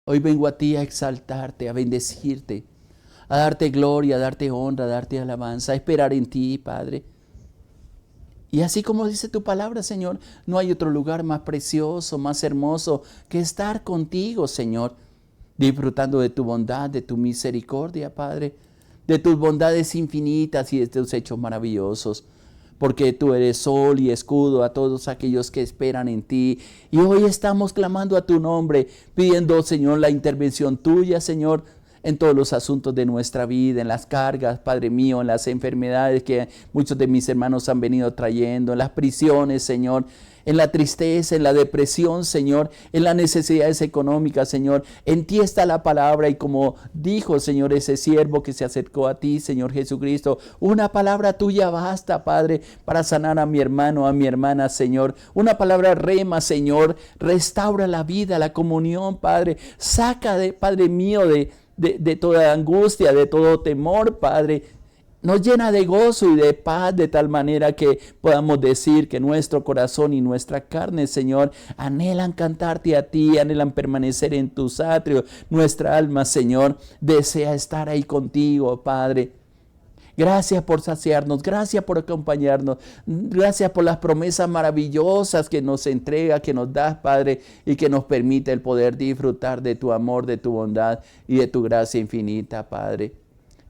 Hoy vengo a ti a exaltarte, a bendecirte, a darte gloria, a darte honra, a darte alabanza, a esperar en ti, Padre. Y así como dice tu palabra, Señor, no hay otro lugar más precioso, más hermoso que estar contigo, Señor, disfrutando de tu bondad, de tu misericordia, Padre, de tus bondades infinitas y de tus hechos maravillosos, porque tú eres sol y escudo a todos aquellos que esperan en ti. Y hoy estamos clamando a tu nombre, pidiendo, Señor, la intervención tuya, Señor, en todos los asuntos de nuestra vida, en las cargas, Padre mío, en las enfermedades que muchos de mis hermanos han venido trayendo, en las prisiones, Señor, en la tristeza, en la depresión, Señor, en las necesidades económicas, Señor. En ti está la palabra y como dijo, Señor, ese siervo que se acercó a ti, Señor Jesucristo, una palabra tuya basta, Padre, para sanar a mi hermano, a mi hermana, Señor. Una palabra rema, Señor, restaura la vida, la comunión, Padre. Saca, Padre mío, de toda angustia, de todo temor, Padre. Nos llena de gozo y de paz de tal manera que podamos decir que nuestro corazón y nuestra carne, Señor, anhelan cantarte a ti, anhelan permanecer en tus atrios. Nuestra alma, Señor, desea estar ahí contigo, Padre. Gracias por saciarnos, gracias por acompañarnos, gracias por las promesas maravillosas que nos entrega, que nos das, Padre, y que nos permite el poder disfrutar de tu amor, de tu bondad y de tu gracia infinita, Padre.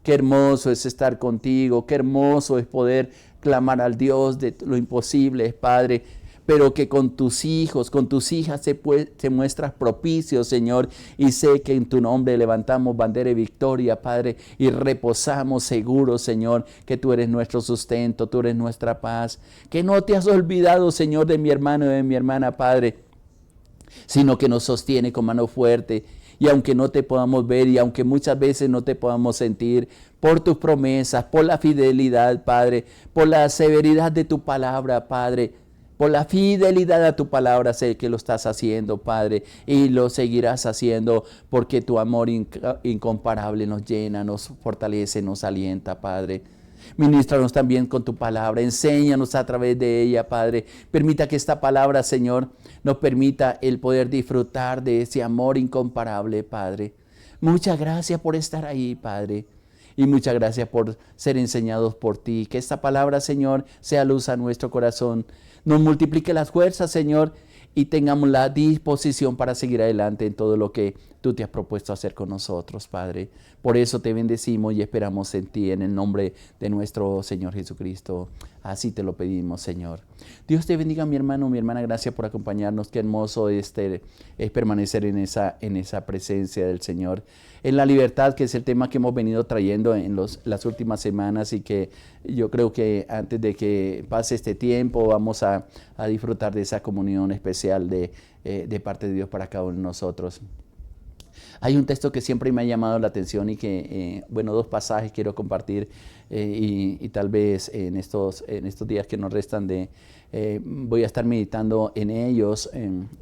Qué hermoso es estar contigo, qué hermoso es poder clamar al Dios de lo imposible, Padre, pero que con tus hijos, con tus hijas te muestras propicio, Señor, y sé que en tu nombre levantamos bandera de victoria, Padre, y reposamos seguros, Señor, que tú eres nuestro sustento, tú eres nuestra paz, que no te has olvidado, Señor, de mi hermano y de mi hermana, Padre, sino que nos sostiene con mano fuerte. Y aunque no te podamos ver y aunque muchas veces no te podamos sentir, por tus promesas, por la fidelidad, Padre, por la severidad de tu palabra, Padre, por la fidelidad a tu palabra, sé que lo estás haciendo, Padre, y lo seguirás haciendo porque tu amor incomparable nos llena, nos fortalece, nos alienta, Padre. Ministranos también con tu palabra, enséñanos a través de ella, Padre. Permita que esta palabra, Señor, nos permita el poder disfrutar de ese amor incomparable, Padre. Muchas gracias por estar ahí, Padre. Y muchas gracias por ser enseñados por ti. Que esta palabra, Señor, sea luz a nuestro corazón. Nos multiplique las fuerzas, Señor, y tengamos la disposición para seguir adelante en todo lo que tú te has propuesto hacer con nosotros, Padre. Por eso te bendecimos y esperamos en ti, en el nombre de nuestro Señor Jesucristo. Así te lo pedimos, Señor. Dios te bendiga, mi hermano, mi hermana. Gracias por acompañarnos. Qué hermoso es permanecer en esa presencia del Señor. En la libertad, que es el tema que hemos venido trayendo en las últimas semanas y que yo creo que antes de que pase este tiempo vamos a disfrutar de esa comunión especial de parte de Dios para cada uno de nosotros. Hay un texto que siempre me ha llamado la atención y que, dos pasajes quiero compartir y tal vez en estos días que nos restan voy a estar meditando en ellos,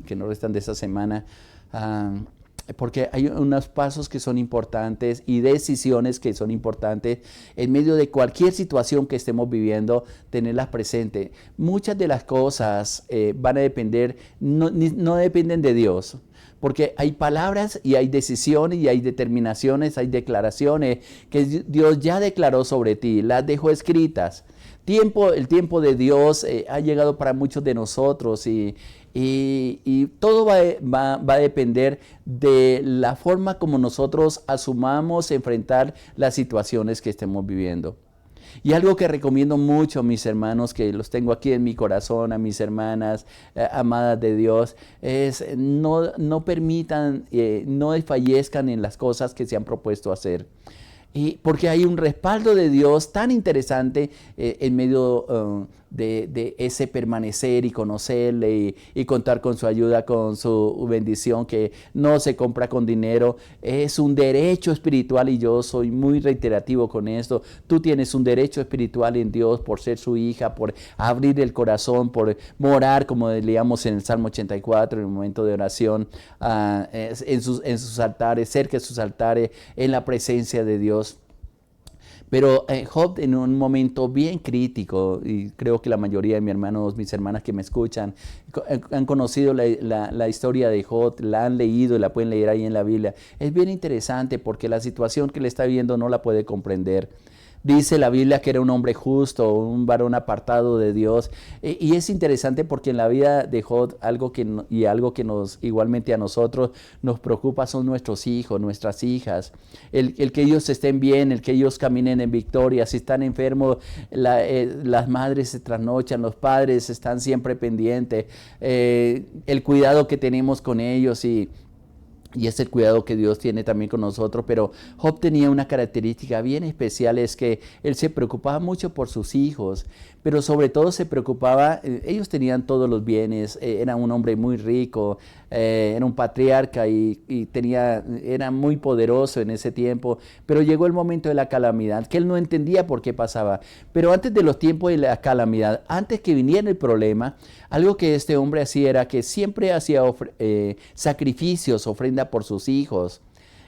que nos restan de esa semana, porque hay unos pasos que son importantes y decisiones que son importantes en medio de cualquier situación que estemos viviendo, tenerlas presentes. Muchas de las cosas van a depender, no dependen de Dios. Porque hay palabras y hay decisiones y hay determinaciones, hay declaraciones que Dios ya declaró sobre ti, las dejó escritas. El tiempo de Dios ha llegado para muchos de nosotros y todo va a depender de la forma como nosotros asumamos enfrentar las situaciones que estemos viviendo. Y algo que recomiendo mucho a mis hermanos, que los tengo aquí en mi corazón, a mis hermanas amadas de Dios, es no permitan, no desfallezcan en las cosas que se han propuesto hacer. Y porque hay un respaldo de Dios tan interesante en medio de ese permanecer y conocerle y contar con su ayuda, con su bendición, que no se compra con dinero. Es un derecho espiritual y yo soy muy reiterativo con esto. Tú tienes un derecho espiritual en Dios por ser su hija, por abrir el corazón, por morar, como leíamos en el Salmo 84, en el momento de oración, en sus altares, cerca de sus altares, en la presencia de Dios. Pero Job en un momento bien crítico, y creo que la mayoría de mis hermanas que me escuchan, han conocido la historia de Job, la han leído, la pueden leer ahí en la Biblia. Es bien interesante porque la situación que le está viendo no la puede comprender. Dice la Biblia que era un hombre justo, un varón apartado de Dios. Y es interesante porque en la vida de Job, algo que nos, igualmente a nosotros, nos preocupa son nuestros hijos, nuestras hijas. El que ellos estén bien, el que ellos caminen en victoria. Si están enfermos, las madres se trasnochan, los padres están siempre pendientes. El cuidado que tenemos con ellos y es el cuidado que Dios tiene también con nosotros. Pero Job tenía una característica bien especial, es que él se preocupaba mucho por sus hijos, pero sobre todo se preocupaba, ellos tenían todos los bienes, era un hombre muy rico, era un patriarca y era muy poderoso en ese tiempo, pero llegó el momento de la calamidad, que él no entendía por qué pasaba. Pero antes de los tiempos de la calamidad, antes que viniera el problema, algo que este hombre hacía era que siempre hacía sacrificios, ofrenda por sus hijos.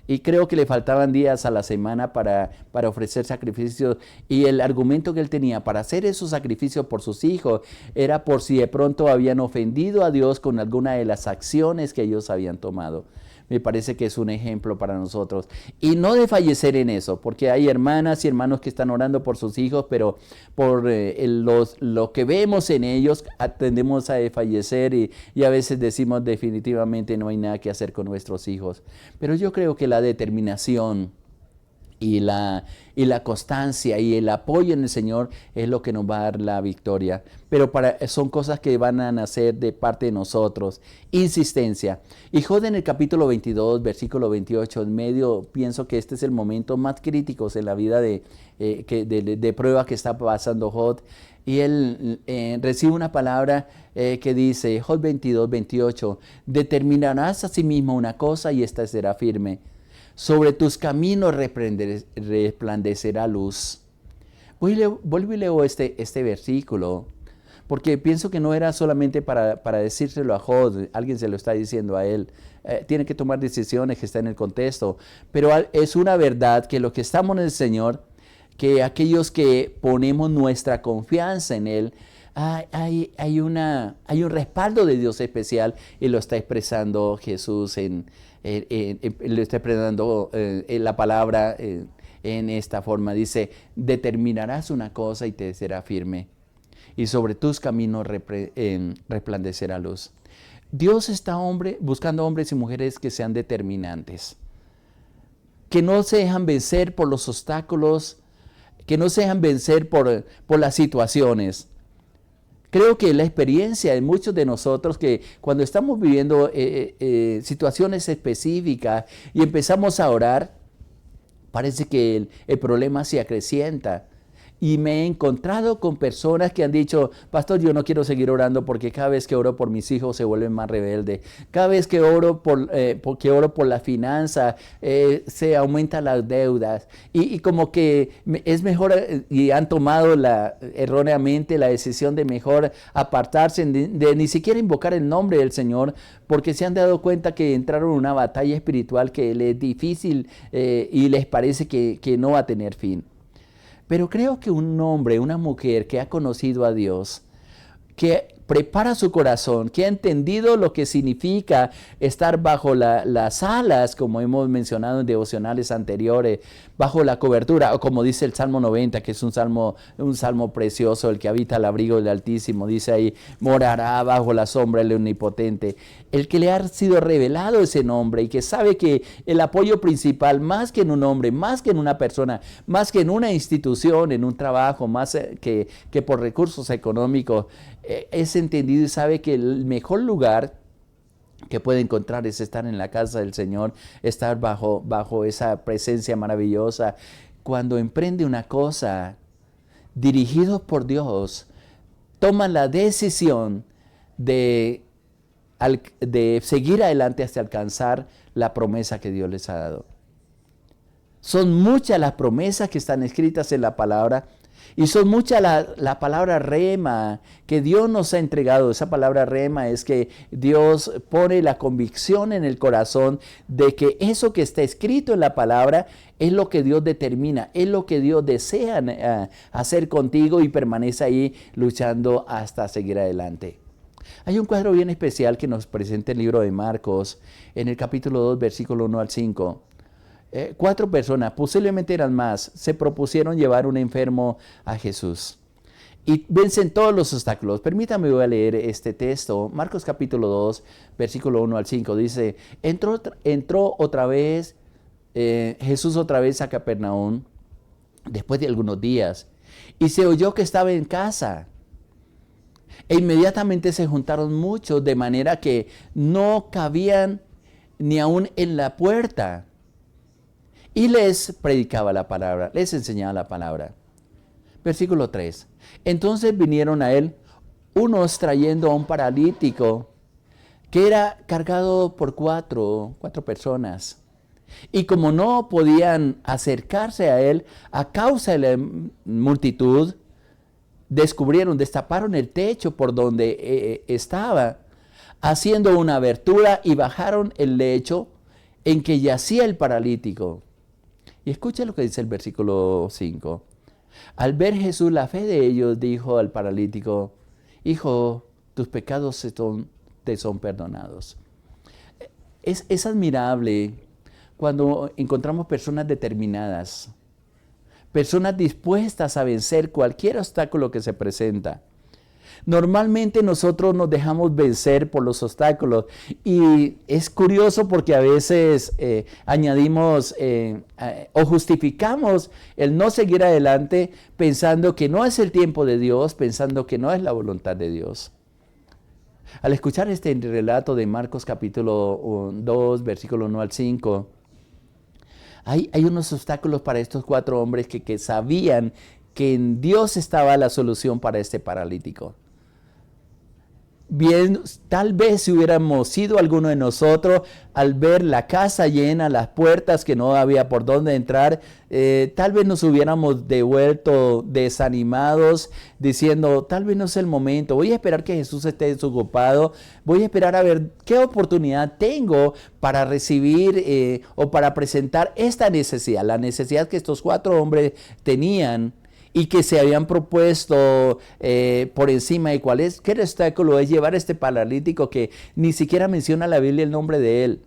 Y creo que le faltaban días a la semana para ofrecer sacrificios. Y el argumento que él tenía para hacer esos sacrificios por sus hijos era por si de pronto habían ofendido a Dios con alguna de las acciones que ellos habían tomado. Me parece que es un ejemplo para nosotros. Y no de fallecer en eso, porque hay hermanas y hermanos que están orando por sus hijos, pero por lo que vemos en ellos, tendemos a fallecer y a veces decimos definitivamente no hay nada que hacer con nuestros hijos. Pero yo creo que la determinación y la constancia y el apoyo en el Señor es lo que nos va a dar la victoria. Pero son cosas que van a nacer de parte de nosotros. Insistencia. Y Job en el capítulo 22, versículo 28, en medio, pienso que este es el momento más crítico en la vida de prueba que está pasando Job. Y él recibe una palabra que dice, Job 22, 28, determinarás a sí mismo una cosa y esta será firme. Sobre tus caminos resplandecerá luz. Vuelvo y leo este versículo, porque pienso que no era solamente para decírselo a Job, alguien se lo está diciendo a él. Tiene que tomar decisiones que está en el contexto, pero es una verdad que los que estamos en el Señor, que aquellos que ponemos nuestra confianza en Él, hay un respaldo de Dios especial y lo está expresando Jesús le está expresando la palabra en esta forma. Dice, determinarás una cosa y te será firme, y sobre tus caminos resplandecerá luz. Dios está buscando hombres y mujeres que sean determinantes, que no se dejan vencer por los obstáculos, que no se dejan vencer por las situaciones. Creo que la experiencia de muchos de nosotros que cuando estamos viviendo situaciones específicas y empezamos a orar, parece que el problema se acrecienta. Y me he encontrado con personas que han dicho, pastor, yo no quiero seguir orando porque cada vez que oro por mis hijos se vuelven más rebeldes. Cada vez que oro por la finanza, se aumentan las deudas. Y como que es mejor, y han tomado erróneamente la decisión de mejor apartarse, de ni siquiera invocar el nombre del Señor, porque se han dado cuenta que entraron en una batalla espiritual que les es difícil y les parece que no va a tener fin. Pero creo que un hombre, una mujer que ha conocido a Dios, que prepara su corazón, que ha entendido lo que significa estar bajo las alas, como hemos mencionado en devocionales anteriores, bajo la cobertura, o como dice el Salmo 90, que es un salmo precioso, el que habita al abrigo del Altísimo, dice ahí, morará bajo la sombra del Omnipotente. El que le ha sido revelado ese nombre y que sabe que el apoyo principal, más que en un hombre, más que en una persona, más que en una institución, en un trabajo, más que por recursos económicos, es entendido y sabe que el mejor lugar que puede encontrar es estar en la casa del Señor, estar bajo esa presencia maravillosa. Cuando emprende una cosa, dirigidos por Dios, toman la decisión de seguir adelante hasta alcanzar la promesa que Dios les ha dado. Son muchas las promesas que están escritas en la palabra, Y son muchas la palabra rema que Dios nos ha entregado. Esa palabra rema es que Dios pone la convicción en el corazón de que eso que está escrito en la palabra es lo que Dios determina, es lo que Dios desea hacer contigo y permanece ahí luchando hasta seguir adelante. Hay un cuadro bien especial que nos presenta el libro de Marcos en el capítulo 2, versículo 1 al 5. 4 personas, posiblemente eran más, se propusieron llevar un enfermo a Jesús y vencen todos los obstáculos. Permítame, voy a leer este texto. Marcos capítulo 2, versículo 1 al 5, dice: entró otra vez Jesús otra vez a Capernaum después de algunos días, y se oyó que estaba en casa. E inmediatamente se juntaron muchos, de manera que no cabían ni aún en la puerta. Y les predicaba la palabra, les enseñaba la palabra. Versículo 3. Entonces vinieron a él unos trayendo a un paralítico que era cargado por cuatro personas. Y como no podían acercarse a él a causa de la multitud, destaparon el techo por donde estaba, haciendo una abertura, y bajaron el lecho en que yacía el paralítico. Y escucha lo que dice el versículo 5. Al ver Jesús la fe de ellos, dijo al paralítico: hijo, tus pecados te son perdonados. Es admirable cuando encontramos personas determinadas, personas dispuestas a vencer cualquier obstáculo que se presenta. Normalmente nosotros nos dejamos vencer por los obstáculos, y es curioso porque a veces añadimos o justificamos el no seguir adelante pensando que no es el tiempo de Dios, pensando que no es la voluntad de Dios. Al escuchar este relato de Marcos capítulo 2, versículo 1 al 5, hay unos obstáculos para estos 4 hombres que sabían que en Dios estaba la solución para este paralítico. Bien, tal vez si hubiéramos sido alguno de nosotros, al ver la casa llena, las puertas que no había por dónde entrar, tal vez nos hubiéramos devuelto desanimados, diciendo: tal vez no es el momento, voy a esperar que Jesús esté desocupado, voy a esperar a ver qué oportunidad tengo para recibir o para presentar esta necesidad, la necesidad que estos 4 hombres tenían y que se habían propuesto por encima de qué obstáculo es llevar a este paralítico que ni siquiera menciona la Biblia el nombre de él.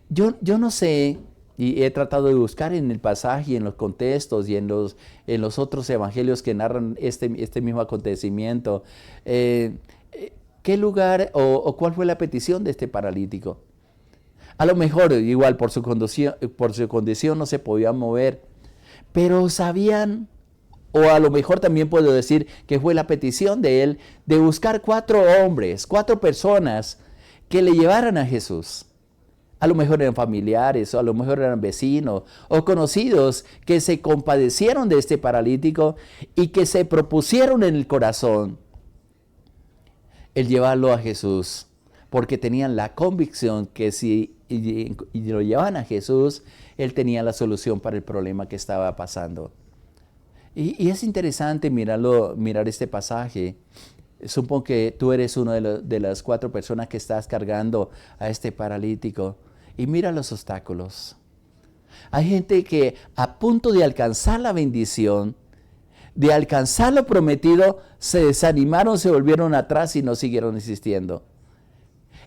Yo no sé, y he tratado de buscar en el pasaje y en los contextos y en los otros evangelios que narran este mismo acontecimiento, qué lugar o cuál fue la petición de este paralítico. A lo mejor igual por su condición no se podía mover, pero sabían. O a lo mejor también puedo decir que fue la petición de él de buscar 4 hombres, 4 personas que le llevaran a Jesús. A lo mejor eran familiares, o a lo mejor eran vecinos o conocidos que se compadecieron de este paralítico y que se propusieron en el corazón el llevarlo a Jesús, porque tenían la convicción que si lo llevaban a Jesús, él tenía la solución para el problema que estaba pasando. Y es interesante mirar este pasaje. Supongo que tú eres una de las 4 personas que estás cargando a este paralítico. Y mira los obstáculos. Hay gente que a punto de alcanzar la bendición, de alcanzar lo prometido, se desanimaron, se volvieron atrás y no siguieron insistiendo.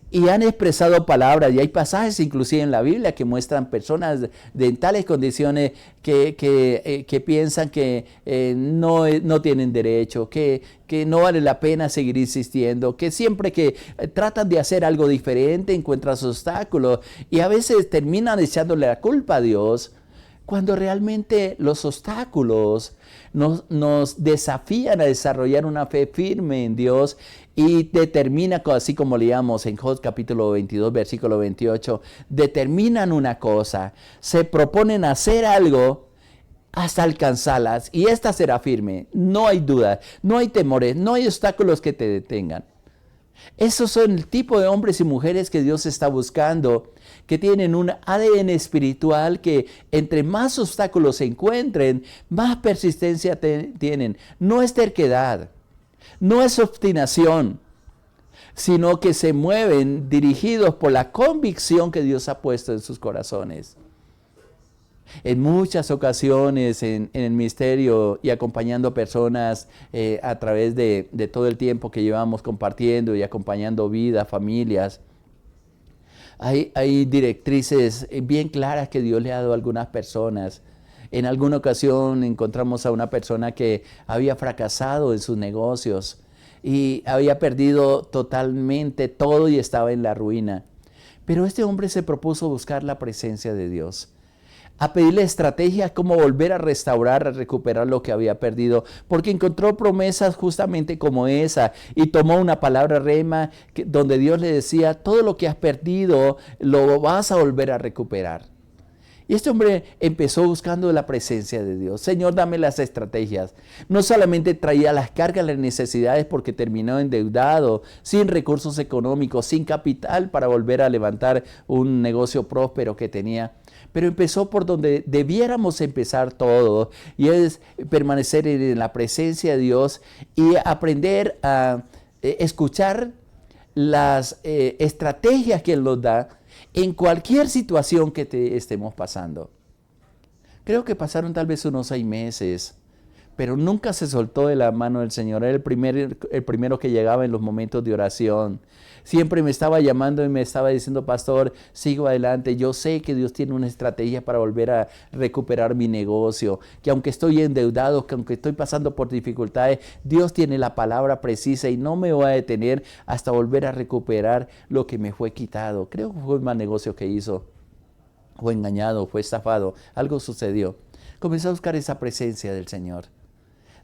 Y han expresado palabras, y hay pasajes inclusive en la Biblia que muestran personas en tales condiciones que piensan que no tienen derecho, que no vale la pena seguir insistiendo, que siempre que tratan de hacer algo diferente encuentran obstáculos, y a veces terminan echándole la culpa a Dios, cuando realmente los obstáculos nos desafían a desarrollar una fe firme en Dios y determina, así como leíamos en Job capítulo 22, versículo 28, determinan una cosa, se proponen hacer algo hasta alcanzarlas y esta será firme. No hay duda, no hay temores, no hay obstáculos que te detengan. Esos son el tipo de hombres y mujeres que Dios está buscando, que tienen un ADN espiritual que entre más obstáculos se encuentren, más persistencia tienen. No es terquedad, no es obstinación, sino que se mueven dirigidos por la convicción que Dios ha puesto en sus corazones. En muchas ocasiones en el ministerio y acompañando personas a través de todo el tiempo que llevamos compartiendo y acompañando vidas, familias, hay directrices bien claras que Dios le ha dado a algunas personas. En alguna ocasión encontramos a una persona que había fracasado en sus negocios y había perdido totalmente todo y estaba en la ruina. Pero este hombre se propuso buscar la presencia de Dios, a pedirle estrategias cómo volver a restaurar, a recuperar lo que había perdido, porque encontró promesas justamente como esa y tomó una palabra rema donde Dios le decía, todo lo que has perdido lo vas a volver a recuperar. Y este hombre empezó buscando la presencia de Dios. Señor, dame las estrategias. No solamente traía las cargas, las necesidades porque terminó endeudado, sin recursos económicos, sin capital para volver a levantar un negocio próspero que tenía. Pero empezó por donde debiéramos empezar todo, y es permanecer en la presencia de Dios y aprender a escuchar las estrategias que Él nos da en cualquier situación que estemos pasando. Creo que pasaron tal vez unos 6 meses, pero nunca se soltó de la mano del Señor. Era el primero que llegaba en los momentos de oración. Siempre me estaba llamando y me estaba diciendo, pastor, sigo adelante. Yo sé que Dios tiene una estrategia para volver a recuperar mi negocio. Que aunque estoy endeudado, que aunque estoy pasando por dificultades, Dios tiene la palabra precisa y no me voy a detener hasta volver a recuperar lo que me fue quitado. Creo que fue un mal negocio que hizo. Fue engañado, fue estafado. Algo sucedió. Comenzó a buscar esa presencia del Señor.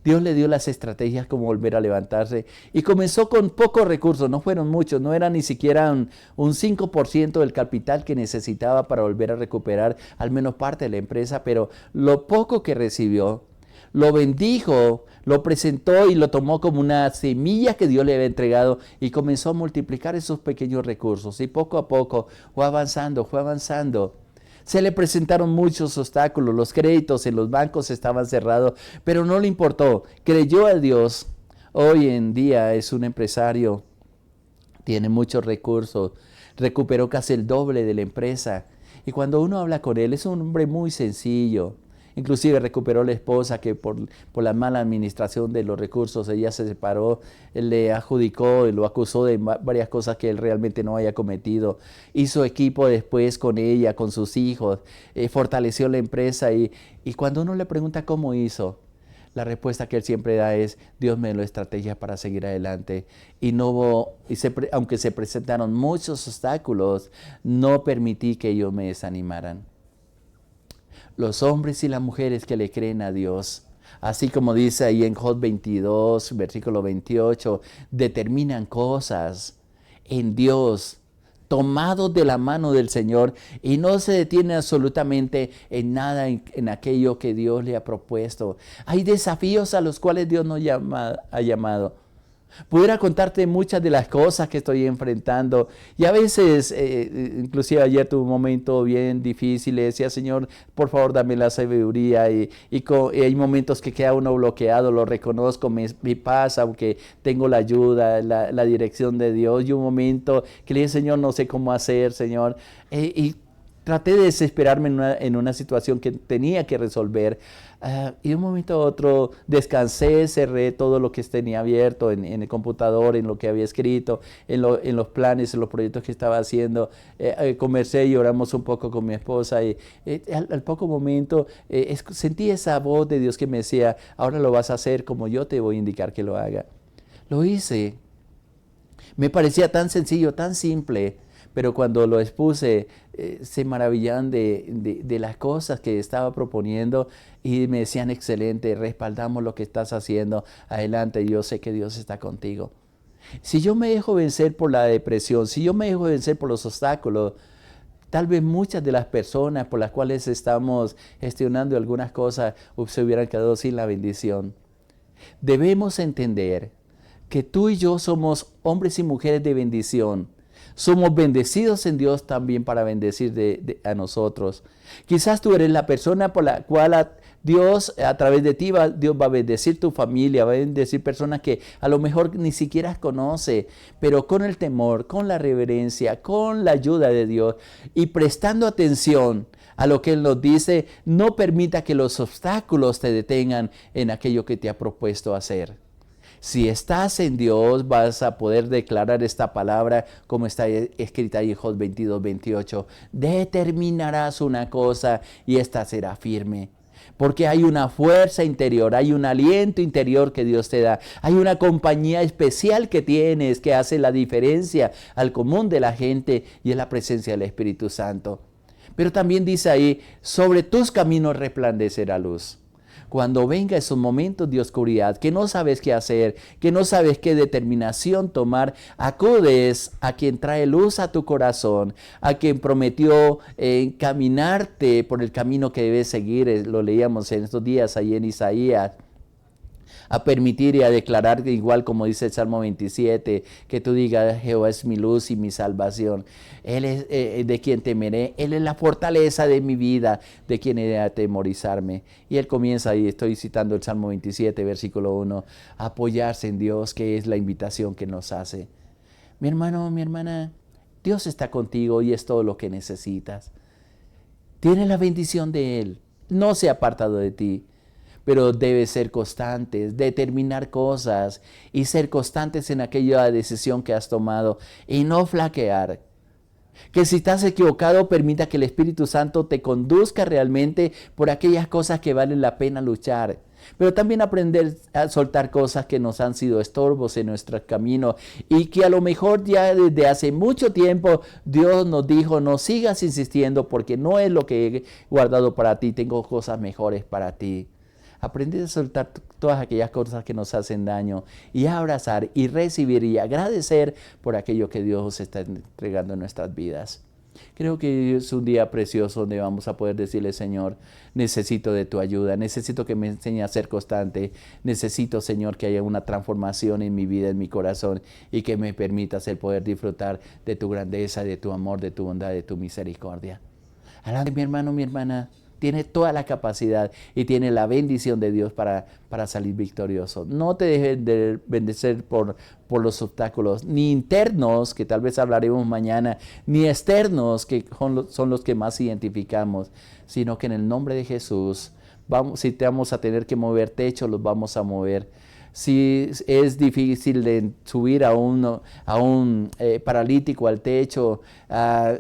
Dios le dio las estrategias como volver a levantarse y comenzó con pocos recursos, no fueron muchos, no era ni siquiera un 5% del capital que necesitaba para volver a recuperar al menos parte de la empresa, pero lo poco que recibió, lo bendijo, lo presentó y lo tomó como una semilla que Dios le había entregado y comenzó a multiplicar esos pequeños recursos y poco a poco fue avanzando, fue avanzando. Se le presentaron muchos obstáculos, los créditos en los bancos estaban cerrados, pero no le importó, creyó a Dios. Hoy en día es un empresario, tiene muchos recursos, recuperó casi el doble de la empresa. Y cuando uno habla con él, es un hombre muy sencillo. Inclusive recuperó la esposa que por la mala administración de los recursos, ella se separó, él le adjudicó y lo acusó de varias cosas que él realmente no había cometido. Hizo equipo después con ella, con sus hijos, fortaleció la empresa y cuando uno le pregunta cómo hizo, la respuesta que él siempre da es, Dios me dio estrategias para seguir adelante. Y aunque se presentaron muchos obstáculos, no permití que ellos me desanimaran. Los hombres y las mujeres que le creen a Dios, así como dice ahí en Job 22, versículo 28, determinan cosas en Dios, tomados de la mano del Señor y no se detienen absolutamente en nada en aquello que Dios le ha propuesto. Hay desafíos a los cuales Dios nos ha llamado. Pudiera contarte muchas de las cosas que estoy enfrentando y a veces, inclusive ayer tuve un momento bien difícil, le decía, Señor, por favor dame la sabiduría y hay momentos que queda uno bloqueado, lo reconozco, me pasa, aunque tengo la ayuda, la dirección de Dios, y un momento que le dije, Señor, no sé cómo hacer, Señor, y traté de desesperarme en una situación que tenía que resolver. Y de un momento a otro descansé, cerré todo lo que tenía abierto en el computador, en lo que había escrito, en los planes, en los proyectos que estaba haciendo. Conversé y oramos un poco con mi esposa y al poco momento sentí esa voz de Dios que me decía, ahora lo vas a hacer como yo te voy a indicar que lo haga. Lo hice. Me parecía tan sencillo, tan simple. Pero cuando lo expuse, se maravillaban de las cosas que estaba proponiendo y me decían, excelente, respaldamos lo que estás haciendo, adelante, yo sé que Dios está contigo. Si yo me dejo vencer por la depresión, si yo me dejo vencer por los obstáculos, tal vez muchas de las personas por las cuales estamos gestionando algunas cosas se hubieran quedado sin la bendición. Debemos entender que tú y yo somos hombres y mujeres de bendición. Somos bendecidos en Dios también para bendecir a nosotros. Quizás tú eres la persona por la cual Dios, a través de ti, Dios va a bendecir tu familia, va a bendecir personas que a lo mejor ni siquiera conoce, pero con el temor, con la reverencia, con la ayuda de Dios y prestando atención a lo que Él nos dice, no permita que los obstáculos te detengan en aquello que te ha propuesto hacer. Si estás en Dios, vas a poder declarar esta palabra como está escrita en Job 22:28. Determinarás una cosa y esta será firme. Porque hay una fuerza interior, hay un aliento interior que Dios te da. Hay una compañía especial que tienes que hace la diferencia al común de la gente y es la presencia del Espíritu Santo. Pero también dice ahí, sobre tus caminos resplandecerá luz. Cuando venga esos momentos de oscuridad, que no sabes qué hacer, que no sabes qué determinación tomar, acudes a quien trae luz a tu corazón, a quien prometió encaminarte por el camino que debes seguir. Lo leíamos en estos días ahí en Isaías. A permitir y a declarar, igual como dice el Salmo 27, que tú digas, Jehová es mi luz y mi salvación. Él es de quien temeré, Él es la fortaleza de mi vida, de quien he de atemorizarme. Y Él comienza, y estoy citando el Salmo 27, versículo 1, a apoyarse en Dios, que es la invitación que nos hace. Mi hermano, mi hermana, Dios está contigo y es todo lo que necesitas. Tienes la bendición de Él, no se ha apartado de ti. Pero debes ser constantes, determinar cosas y ser constantes en aquella decisión que has tomado y no flaquear. Que si estás equivocado, permita que el Espíritu Santo te conduzca realmente por aquellas cosas que valen la pena luchar. Pero también aprender a soltar cosas que nos han sido estorbos en nuestro camino y que a lo mejor ya desde hace mucho tiempo Dios nos dijo, no sigas insistiendo porque no es lo que he guardado para ti, tengo cosas mejores para ti. Aprender a soltar todas aquellas cosas que nos hacen daño y a abrazar y recibir y agradecer por aquello que Dios está entregando en nuestras vidas. Creo que es un día precioso donde vamos a poder decirle, Señor, necesito de tu ayuda, necesito que me enseñe a ser constante, necesito, Señor, que haya una transformación en mi vida, en mi corazón y que me permitas el poder disfrutar de tu grandeza, de tu amor, de tu bondad, de tu misericordia. Adelante, mi hermano, mi hermana. Tiene toda la capacidad y tiene la bendición de Dios para salir victorioso. No te dejes de bendecer por los obstáculos, ni internos, que tal vez hablaremos mañana, ni externos, que son los que más identificamos, sino que en el nombre de Jesús, si te vamos a tener que mover techo, los vamos a mover. Si es difícil de subir a un paralítico al techo,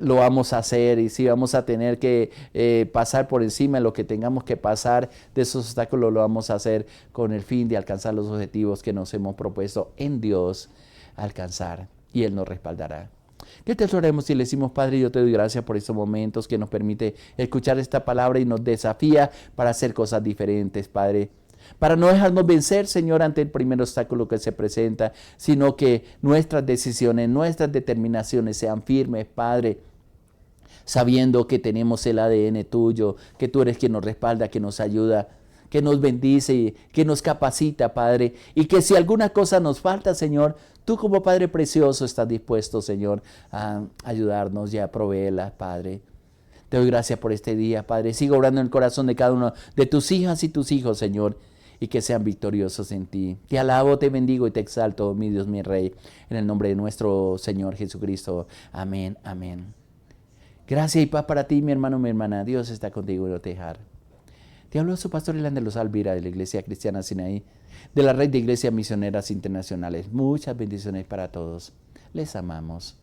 lo vamos a hacer. Y si vamos a tener que pasar por encima de lo que tengamos que pasar, de esos obstáculos lo vamos a hacer con el fin de alcanzar los objetivos que nos hemos propuesto en Dios alcanzar. Y Él nos respaldará. Que te oremos y le decimos, Padre, yo te doy gracias por estos momentos que nos permite escuchar esta palabra y nos desafía para hacer cosas diferentes, Padre. Para no dejarnos vencer, Señor, ante el primer obstáculo que se presenta, sino que nuestras decisiones, nuestras determinaciones sean firmes, Padre, sabiendo que tenemos el ADN tuyo, que tú eres quien nos respalda, que nos ayuda, que nos bendice, que nos capacita, Padre, y que si alguna cosa nos falta, Señor, tú como Padre precioso estás dispuesto, Señor, a ayudarnos y a proveerla, Padre. Te doy gracias por este día, Padre. Sigo orando en el corazón de cada uno de tus hijas y tus hijos, Señor, y que sean victoriosos en ti. Te alabo, te bendigo y te exalto, mi Dios, mi Rey, en el nombre de nuestro Señor Jesucristo. Amén, amén. Gracias y paz para ti, mi hermano, mi hermana. Dios está contigo y no te dejará. Te habló su pastor Elán de los Alvira, de la Iglesia Cristiana Sinaí, de la Red de Iglesias Misioneras Internacionales. Muchas bendiciones para todos. Les amamos.